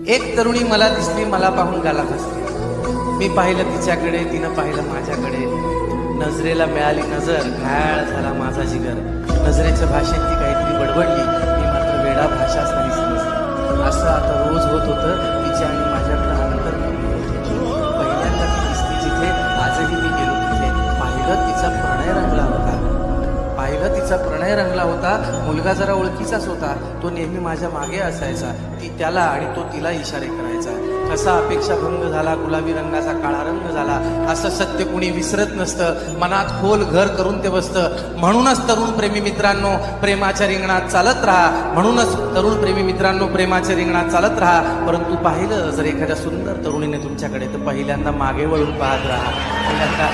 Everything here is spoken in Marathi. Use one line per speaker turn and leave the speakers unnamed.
एक तरुणी मला दिसली, मला पाहून गालात हसली. मी पाहिलं तिच्याकडे, तिनं पाहिलं माझ्याकडे. नजरेला मिळाली नजर, घायाळ झाला माझा जिगर. नजरेच्या भाषेत ती काहीतरी बडबडली, मी मात्र वेडा भाषाच नाही समजली. असं आता रोज होत होतं. तिच्या आणि माझ्याकडे अंतर कमी होत होतं. पहिल्यांदा ती दिसली जिथे, आजही मी गेलो तिथे. पाहिलं तिचा प्रणय रंगला होता. मुलगा जरा ओळखीचाच होता. तो नेहमी माझ्या मागे असायचा. ती त्याला आणि तो तिला इशारे करायचा. कसा अपेक्षा भंग झाला, गुलाबी रंगाचा काळा रंग झाला. असं सत्य कुणी विसरत नसतं, मनात खोल घर करून ते बसतं. म्हणूनच तरुण प्रेमी मित्रांनो, प्रेमाच्या रिंगणात चालत राहा. प्रेमाच्या रिंगणात चालत राहा. परंतु पाहिलं जर एखाद्या सुंदर तरुणीने तुमच्याकडे, तर पहिल्यांदा मागे वळून पाहत राहा. पहिल्यांदा